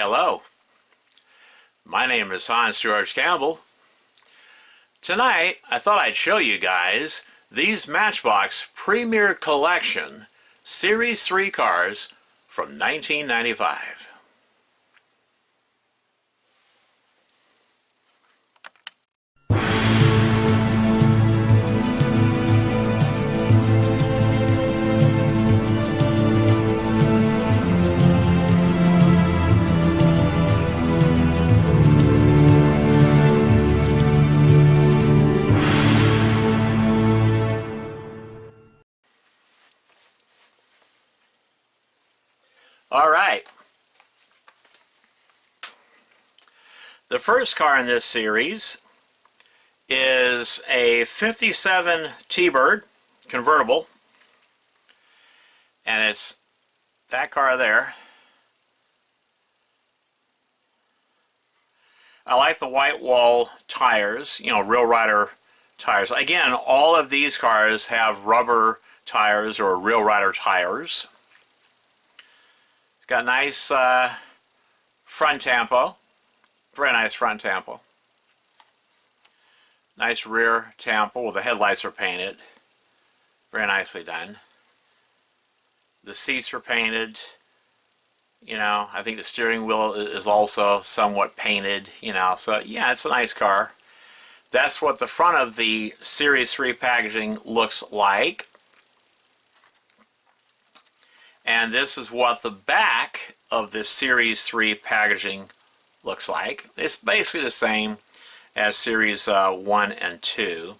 Hello, my name is Hans George Campbell. Tonight, I thought I'd show you guys these Matchbox Premiere Collection Series 3 cars from 1995. Alright, the first car in this series is a 57 T-Bird convertible, and it's that car there. I like the white wall tires, you know, Real Rider tires. Again, all of these cars have rubber tires or Real Rider tires. Got nice front tampo, very nice front tampo. Nice rear tampo, well, the headlights are painted, very nicely done. The seats are painted, you know, I think the steering wheel is also somewhat painted, you know, so yeah, it's a nice car. That's what the front of the Series 3 packaging looks like. And this is what the back of this Series 3 packaging looks like. It's basically the same as Series 1 and 2.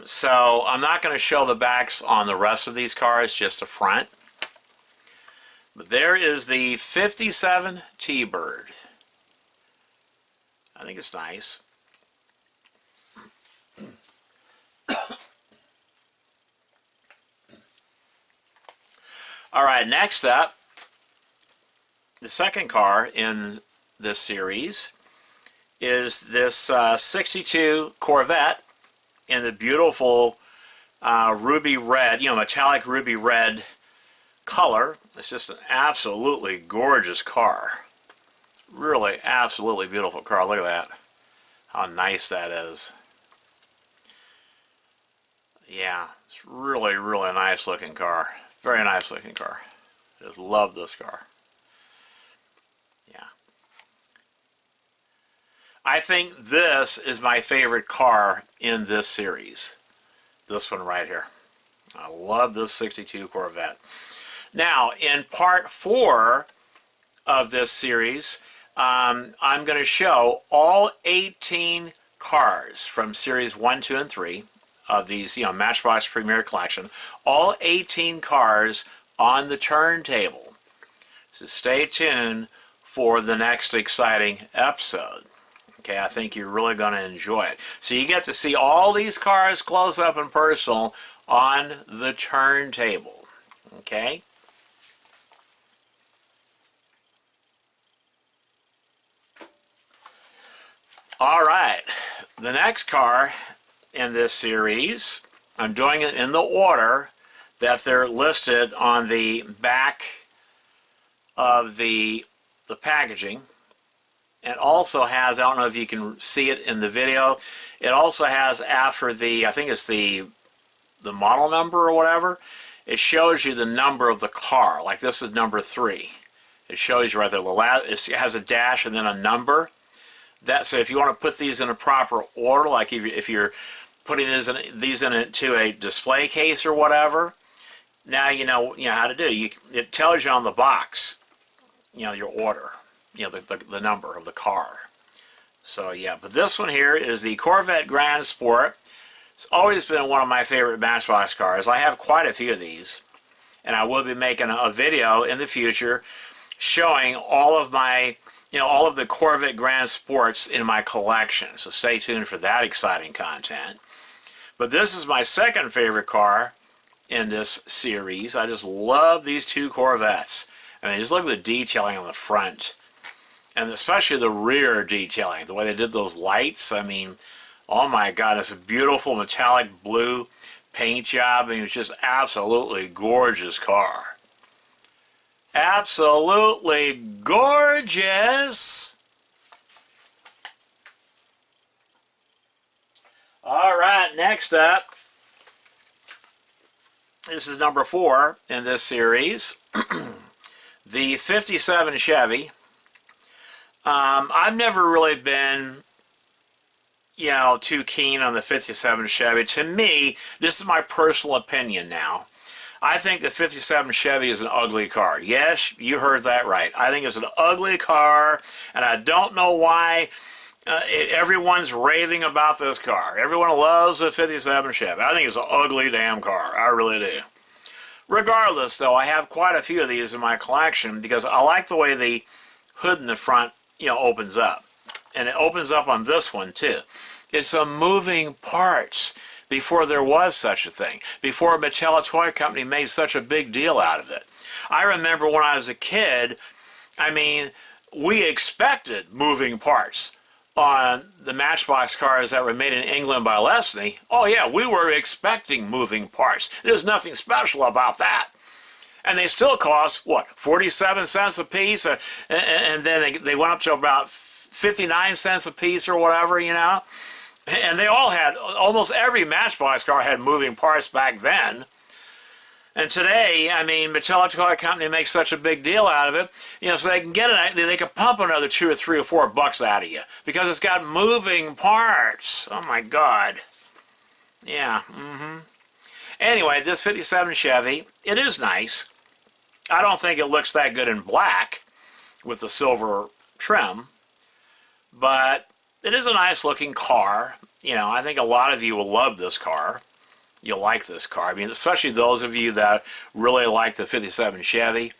So I'm not going to show the backs on the rest of these cars, just the front. But there is the 57 T-Bird. I think it's nice. Alright, next up, the second car in this series is this 62 Corvette in the beautiful ruby red, you know, metallic ruby red color. It's just an absolutely gorgeous car. Really absolutely beautiful car. Look at that. How nice that is. Yeah, it's really, really nice looking car. Very nice looking car. Just love this car. Yeah. I think this is my favorite car in this series. This one right here. I love this 62 Corvette. Now, in part 4 of this series, I'm going to show all 18 cars from Series 1, 2, and 3 of these, you know, Matchbox Premiere Collection. All 18 cars on the turntable. So stay tuned for the next exciting episode. Okay, I think you're really going to enjoy it. So you get to see all these cars close up and personal on the turntable. Okay? Alright, the next car in this series, I'm doing it in the order that they're listed on the back of the packaging. It also has, I don't know if you can see it in the video, it also has after the, I think it's the model number or whatever, it shows you the number of the car. Like this is number 3. It shows you right there, it has a dash and then a number. So if you want to put these in a proper order, like if you're putting these into a display case or whatever, now you know how to do. It tells you on the box, you know, your order, you know, the number of the car. So yeah, but this one here is the Corvette Grand Sport. It's always been one of my favorite Matchbox cars. I have quite a few of these, and I will be making a video in the future showing all of my, you know, all of the Corvette Grand Sports in my collection. So stay tuned for that exciting content. But this is my second favorite car in this series. I just love these two Corvettes. I mean, just look at the detailing on the front. And especially the rear detailing. The way they did those lights. I mean, oh my God, it's a beautiful metallic blue paint job. I mean, it's just absolutely gorgeous car. Absolutely gorgeous. All right, next up, this is number 4 in this series, the 57 Chevy. I've never really been, too keen on the 57 Chevy. To me, this is my personal opinion now. I think the 57 Chevy is an ugly car. Yes, you heard that right. I think it's an ugly car, and I don't know why everyone's raving about this car. Everyone loves the 57 Chevy. I think it's an ugly damn car. I really do. Regardless, though, I have quite a few of these in my collection because I like the way the hood in the front, opens up. And it opens up on this one, too. It's a moving parts before there was such a thing, before Mattel Toy Company made such a big deal out of it. I remember when I was a kid, we expected moving parts on the Matchbox cars that were made in England by Lesney. Oh yeah, we were expecting moving parts. There's nothing special about that. And they still cost, what, 47 cents a piece? And then they went up to about 59 cents a piece or whatever, And they all had, almost every Matchbox car had moving parts back then. And today, Mattel Toy Company makes such a big deal out of it, so they can they can pump another $2 or $3 or $4 out of you because it's got moving parts. Oh my God. Yeah. Anyway, this 57 Chevy, it is nice. I don't think it looks that good in black with the silver trim, but it is a nice looking car. I think a lot of you will love this car. You'll like this car. Especially those of you that really like the 57 Chevy.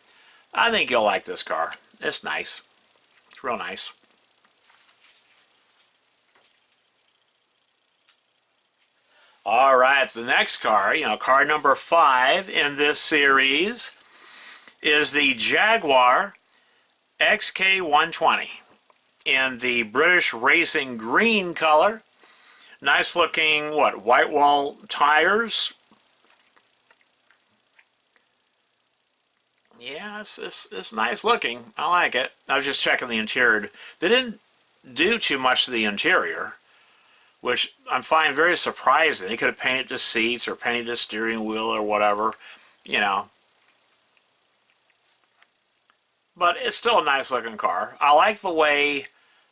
I think you'll like this car. It's nice. It's real nice. All right, the next car, car number 5 in this series is the Jaguar XK-120 in the British Racing green color. Nice looking, white wall tires. Yeah, it's nice looking. I like it. I was just checking the interior. They didn't do too much to the interior, which I find very surprising. They could have painted the seats or painted the steering wheel or whatever, But it's still a nice looking car. I like the way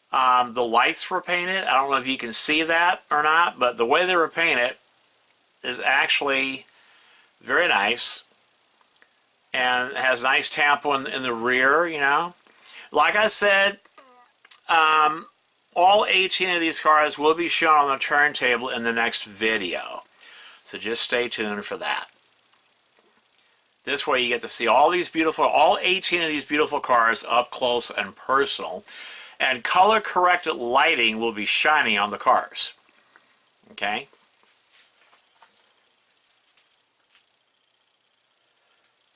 the lights were painted. I don't know if you can see that or not, but the way they were painted is actually very nice. And it has nice tampo in the rear, Like I said, all 18 of these cars will be shown on the turntable in the next video. So just stay tuned for that. This way you get to see all 18 of these beautiful cars up close and personal. And color-corrected lighting will be shining on the cars. Okay?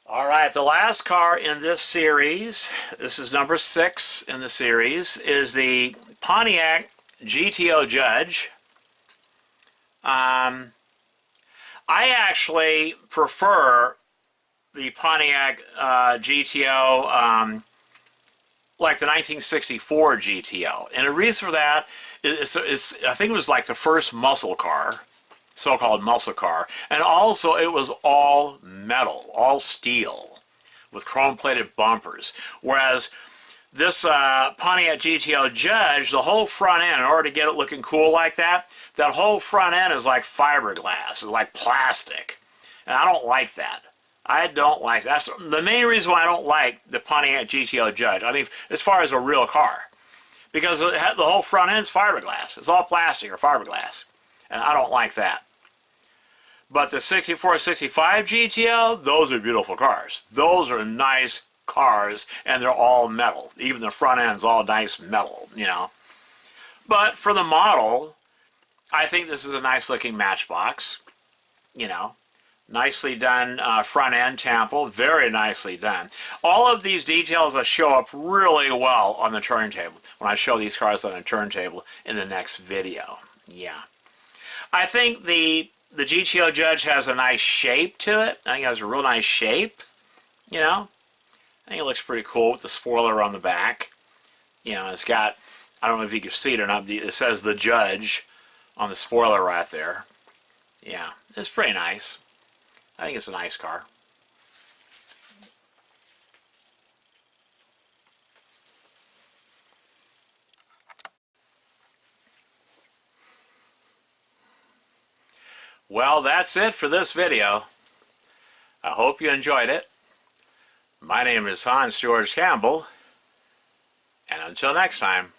All right, the last car in this series, this is number 6 in the series, is the Pontiac GTO Judge. I actually prefer the Pontiac GTO like the 1964 GTO. And the reason for that is I think it was like the first muscle car, so-called muscle car. And also it was all metal, all steel, with chrome-plated bumpers. Whereas this Pontiac GTO Judge, the whole front end, in order to get it looking cool like that, that whole front end is like fiberglass, it's like plastic. And I don't like that. I don't like that. That's the main reason why I don't like the Pontiac GTO Judge. As far as a real car. Because the whole front end is fiberglass. It's all plastic or fiberglass. And I don't like that. But the 64, 65 GTO, those are beautiful cars. Those are nice cars, and they're all metal. Even the front end's all nice metal, But for the model, I think this is a nice looking Matchbox, Nicely done front end tampo, very nicely done. All of these details will show up really well on the turntable when I show these cars on a turntable in the next video. Yeah. I think the GTO Judge has a nice shape to it. I think it has a real nice shape, And I think it looks pretty cool with the spoiler on the back. You know, it's got, I don't know if you can see it or not, but it says the Judge on the spoiler right there. Yeah, it's pretty nice. I think it's a nice car. Well, that's it for this video. I hope you enjoyed it. My name is Hans George Campbell, and until next time,